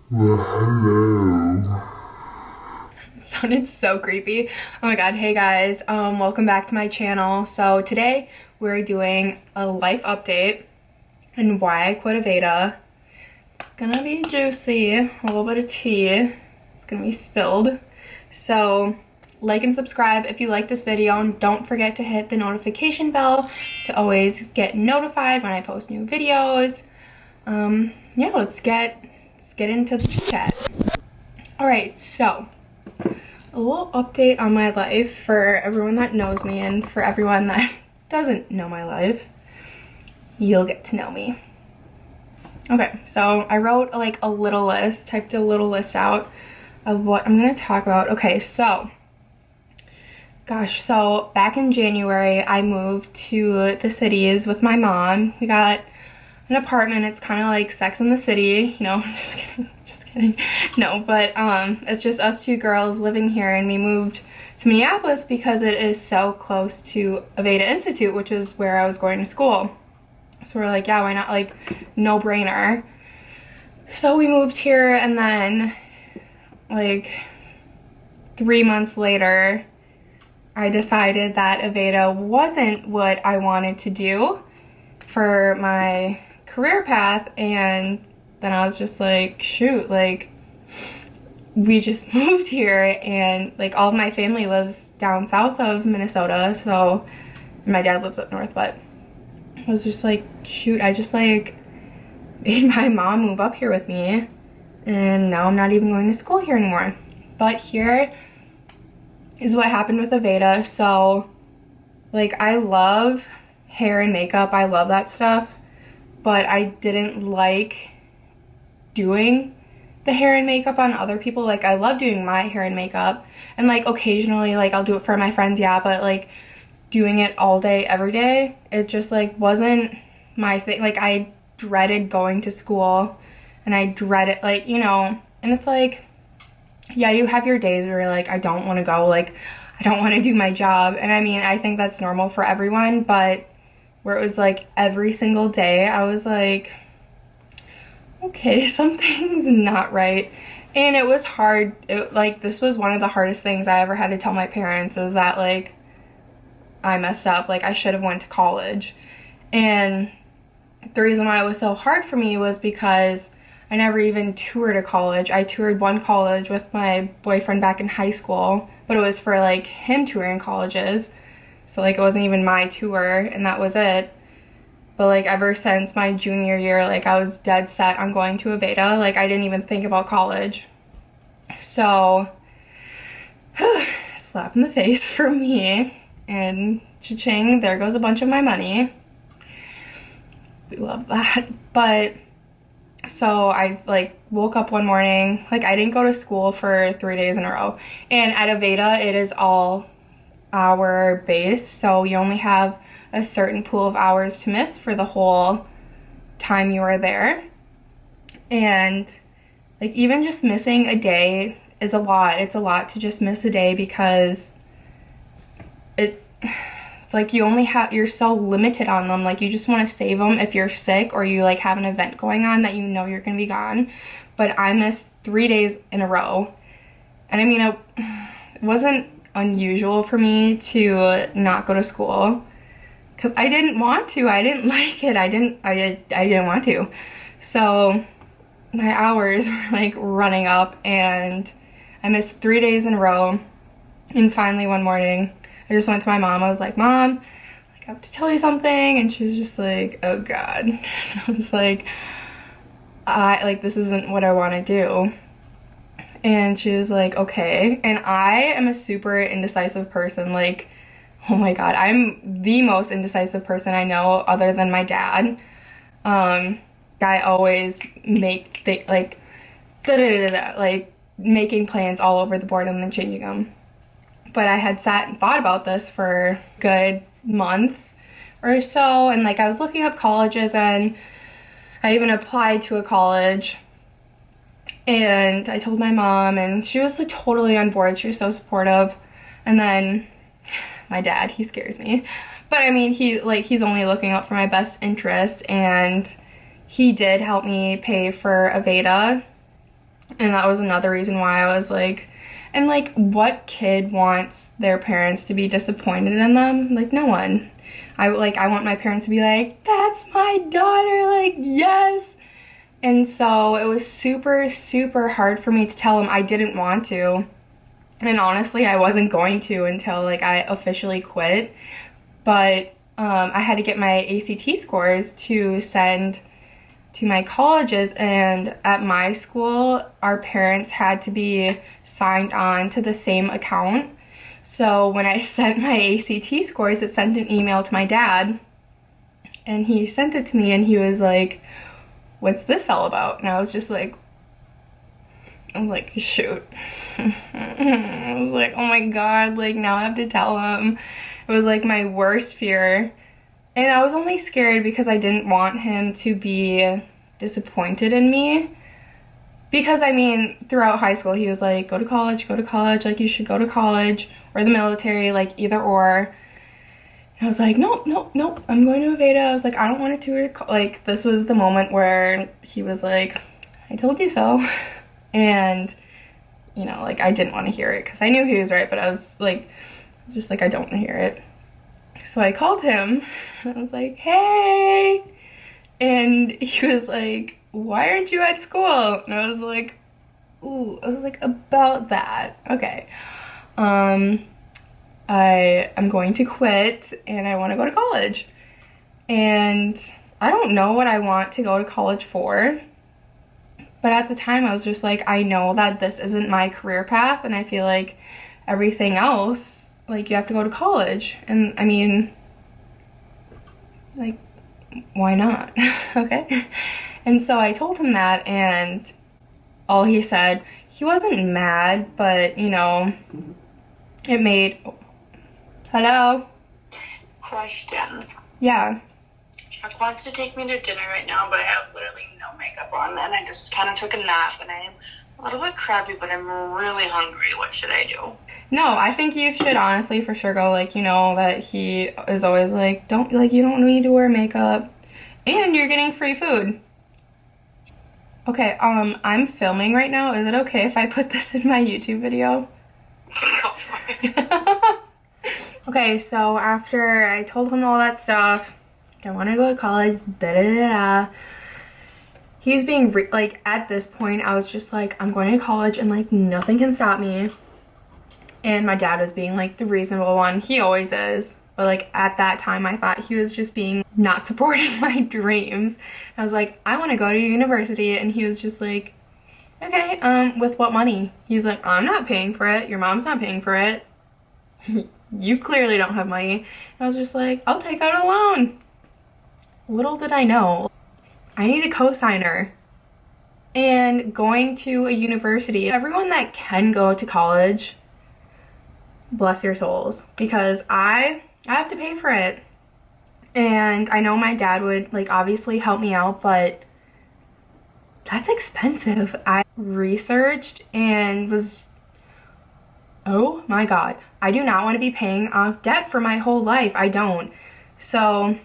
Well, hello. It sounded so creepy. Oh my god, hey guys, welcome back to my channel. So today we're doing a life update and why I quit Aveda. Gonna be juicy, a little bit of tea. It's gonna be spilled. So like and subscribe if you like this video, and don't forget to hit the notification bell to always get notified when I post new videos. Yeah, let's get into the chat. All right, so a little update on my life for everyone that knows me, and for everyone that doesn't know my life, you'll get to know me. Okay, so I wrote like a little list, typed a little list out of what I'm gonna talk about. Okay, so gosh, so back in January, I moved to the cities with my mom. We got an apartment. It's kind of like Sex in the City, you know. Just kidding, just kidding. No, but it's just us two girls living here, and we moved to Minneapolis because it is so close to Aveda Institute, which is where I was going to school. So we're like, yeah, why not? Like, no brainer. So we moved here, and then like 3 months later, I decided that Aveda wasn't what I wanted to do for my career path, and then I was just like, shoot, like we just moved here, and like all of my family lives down south of Minnesota, so my dad lives up north, but I was just like, shoot, I just like made my mom move up here with me, and now I'm not even going to school here anymore. But here is what happened with Aveda. So like I love hair and makeup, I love that stuff, but I didn't like doing the hair and makeup on other people. Like I love doing my hair and makeup, and like occasionally like I'll do it for my friends, yeah, but like doing it all day every day, it just like wasn't my thing. Like I dreaded going to school, and I dreaded, like, you know, and it's like, yeah, you have your days where you're like, I don't want to go, like I don't want to do my job, and I mean I think that's normal for everyone, but where it was like every single day, I was like, okay, something's not right. And it was hard. Like, this was one of the hardest things I ever had to tell my parents, is that like I messed up. Like I should have went to college. And the reason why it was so hard for me was because I never even toured a college. I toured one college with my boyfriend back in high school, but it was for like him touring colleges. So like it wasn't even my tour, and that was it. But like ever since my junior year, like I was dead set on going to Aveda. Like I didn't even think about college. So slap in the face for me, and cha-ching, there goes a bunch of my money. We love that. But so I like woke up one morning, like I didn't go to school for 3 days in a row. And at Aveda, it is all hour based, so you only have a certain pool of hours to miss for the whole time you are there. And like even just missing a day is a lot. It's a lot to just miss a day, because it's like you're so limited on them. Like you just want to save them if you're sick or you like have an event going on that you know you're gonna be gone. But I missed 3 days in a row, and I mean it wasn't unusual for me to not go to school, because I didn't want to. I didn't like it. I didn't want to. So my hours were like running up, and I missed 3 days in a row. And finally one morning, I just went to my mom. I was like, Mom, like, I have to tell you something. And she was just like, oh God. I was like, this isn't what I want to do. And she was like, okay. And I am a super indecisive person. Like, oh my God, I'm the most indecisive person I know other than my dad. I always make like da da da da, like making plans all over the board and then changing them. But I had sat and thought about this for a good month or so, and like I was looking up colleges, and I even applied to a college, and I told my mom, and she was like totally on board. She was so supportive. And then my dad, he scares me, but I mean he's only looking out for my best interest, and he did help me pay for Aveda And that was another reason why I was like, and like, what kid wants their parents to be disappointed in them? Like, no one. I want my parents to be like, that's my daughter, like, yes. And so it was super, super hard for me to tell him I didn't want to. And honestly, I wasn't going to until like I officially quit. But I had to get my ACT scores to send to my colleges, and at my school, our parents had to be signed on to the same account. So when I sent my ACT scores, it sent an email to my dad, and he sent it to me, and he was like, what's this all about? And I was like, shoot. I was like, oh my God, like now I have to tell him. It was like my worst fear. And I was only scared because I didn't want him to be disappointed in me. Because I mean, throughout high school, he was like, go to college, like you should go to college or the military, like either or. And I was like, nope, I'm going to Aveda. I was like, I don't want to like, this was the moment where he was like, I told you so. And, you know, like I didn't want to hear it because I knew he was right, but I was just like, I don't want to hear it. So I called him, and I was like, hey, and he was like, why aren't you at school? And I was like, ooh, I was like, about that, okay. I am going to quit, and I want to go to college. And I don't know what I want to go to college for, but at the time I was just like, I know that this isn't my career path, and I feel like everything else, like, you have to go to college. And I mean, like, why not? Okay. And so I told him that, and all he said, he wasn't mad, but you know, it made, hello? Question. Yeah. Chuck wants to take me to dinner right now, but I have literally no makeup on, and I just kind of took a nap, and I'm a little bit crabby, but I'm really hungry. What should I do? No, I think you should honestly for sure go, like, you know, that he is always like, you don't need to wear makeup, and you're getting free food. Okay, I'm filming right now. Is it okay if I put this in my YouTube video? Go for it. Okay, so after I told him all that stuff, I want to go to college, da-da-da-da, he's being, like, at this point, I was just like, I'm going to college and, like, nothing can stop me. And my dad was being, like, the reasonable one. He always is. But, like, at that time, I thought he was just being not supporting my dreams. I was like, I want to go to university. And he was just like, okay, with what money? He was like, I'm not paying for it. Your mom's not paying for it. You clearly don't have money. And I was just like, I'll take out a loan. Little did I know, I need a cosigner. And going to a university, everyone that can go to college, bless your souls, because I have to pay for it. And I know my dad would, like, obviously help me out, but that's expensive. I researched and was, oh my God, I do not want to be paying off debt for my whole life. I don't. So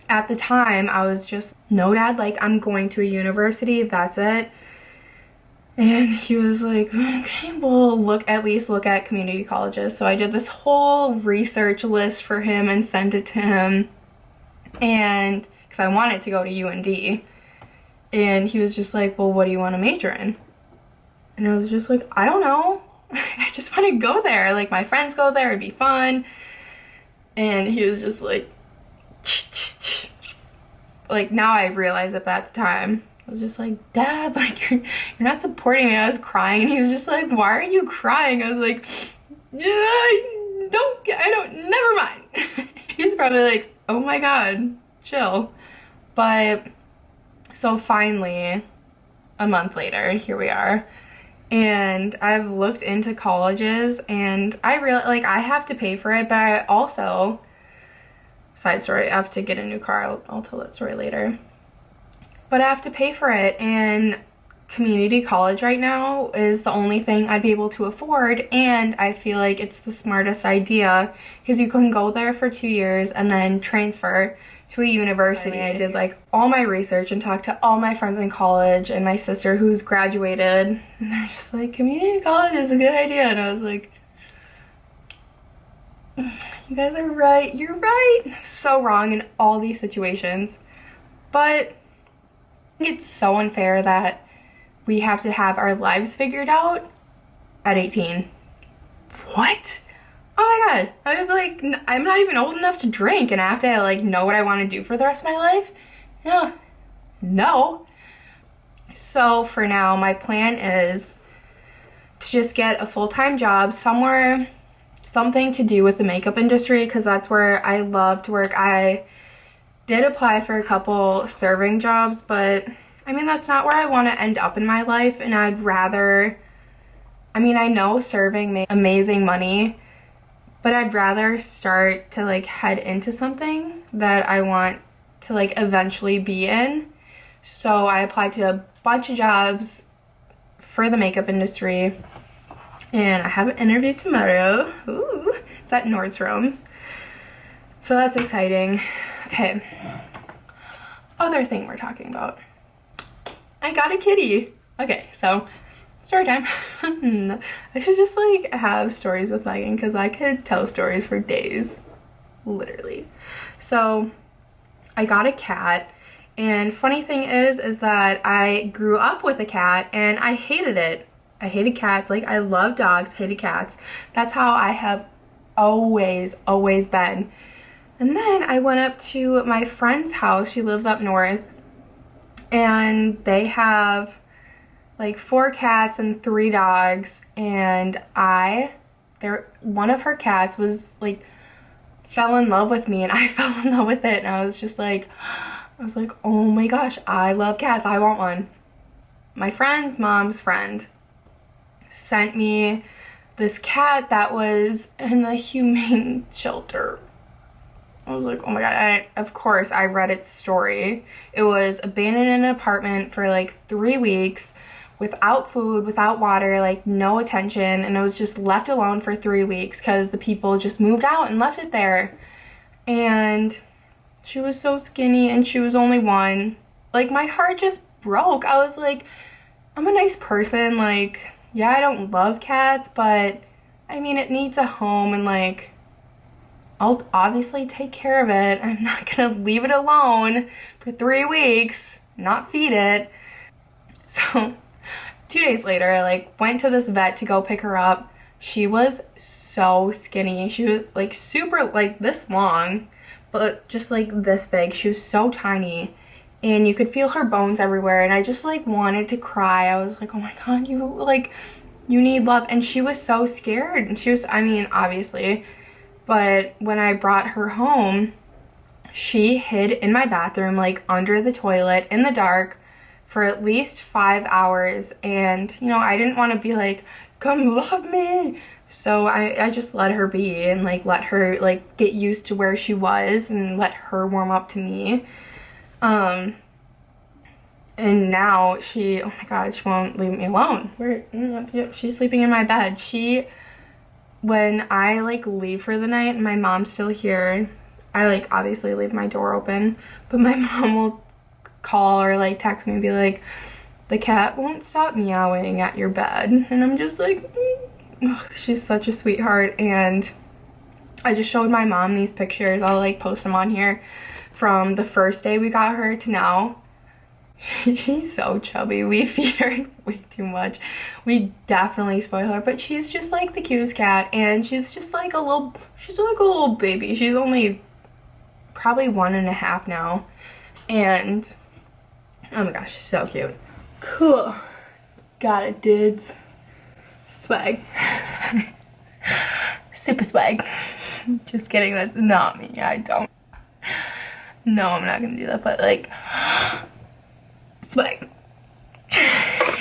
at the time, I was just, no, Dad, like, I'm going to a university, that's it. And he was like, okay, well, at least look at community colleges. So I did this whole research list for him and sent it to him. And because I wanted to go to UND. And he was just like, well, what do you want to major in? And I was just like, I don't know. I just want to go there. Like, my friends go there, it'd be fun. And he was just like, now I realize it, but at the time, I was just like, Dad, like, you're not supporting me. I was crying, and he was just like, why are you crying? I was like, never mind. He was probably like, oh my God, chill. But, so finally, a month later, here we are. And I've looked into colleges, and I realize, like, I have to pay for it, but I also, side story, I have to get a new car. I'll tell that story later. But I have to pay for it, and community college right now is the only thing I'd be able to afford, and I feel like it's the smartest idea because you can go there for 2 years and then transfer to a university. I did like all my research and talked to all my friends in college and my sister who's graduated, and they're just like, community college is a good idea, and I was like, you guys are right, you're right. So wrong in all these situations. But it's so unfair that we have to have our lives figured out at 18. What? Oh my god. I'm not even old enough to drink and I have to like know what I want to do for the rest of my life? Yeah. No. So for now, my plan is to just get a full-time job somewhere, something to do with the makeup industry, because that's where I love to work. I did apply for a couple serving jobs, but I mean, that's not where I want to end up in my life, and I'd rather, I mean, I know serving makes amazing money, but I'd rather start to like head into something that I want to like eventually be in. So I applied to a bunch of jobs for the makeup industry, and I have an interview tomorrow. Ooh, it's at Nordstrom's. So that's exciting. Okay. Other thing we're talking about. I got a kitty. Okay, so story time. I should just like have stories with Megan because I could tell stories for days. Literally. So I got a cat, and funny thing is that I grew up with a cat and I hated it. I hated cats. Like, I love dogs, hated cats. That's how I have always been. And then I went up to my friend's house. She lives up north, and they have like 4 cats and 3 dogs, and one of her cats was like fell in love with me, and I fell in love with it, and I was like, oh my gosh, I love cats, I want one. My friend's mom's friend sent me this cat that was in the humane shelter. I was like, oh my god. Of course, I read its story. It was abandoned in an apartment for like 3 weeks without food, without water, like no attention, and it was just left alone for 3 weeks because the people just moved out and left it there. And she was so skinny, and she was only 1. Like, my heart just broke. I was like, I'm a nice person. Like, yeah, I don't love cats, but I mean, it needs a home, and like, I'll obviously take care of it. I'm not gonna leave it alone for 3 weeks, not feed it. So 2 days later, I like went to this vet to go pick her up. She was so skinny. She was like super, like this long, but just like this big. She was so tiny, and you could feel her bones everywhere, and I just like wanted to cry. I was like, oh my god, you need love. And she was so scared, and she was, I mean, obviously. But when I brought her home, she hid in my bathroom, like under the toilet in the dark for at least 5 hours. And, you know, I didn't want to be like, come love me. So I just let her be and like let her like get used to where she was and let her warm up to me. And now oh my god, she won't leave me alone. She's sleeping in my bed. When I like leave for the night and my mom's still here, I like obviously leave my door open, but my mom will call or like text me and be like, the cat won't stop meowing at your bed. And I'm just like, she's such a sweetheart. And I just showed my mom these pictures. I'll like post them on here from the first day we got her to now. She's so chubby. We feed her way too much. We definitely spoil her, but she's just like the cutest cat, and she's like a little baby. She's only probably 1.5 now, and oh my gosh, she's so cute. Cool. Got it, dudes. Swag. Super swag. Just kidding, that's not me. I don't. No, I'm not gonna do that, but like, swag.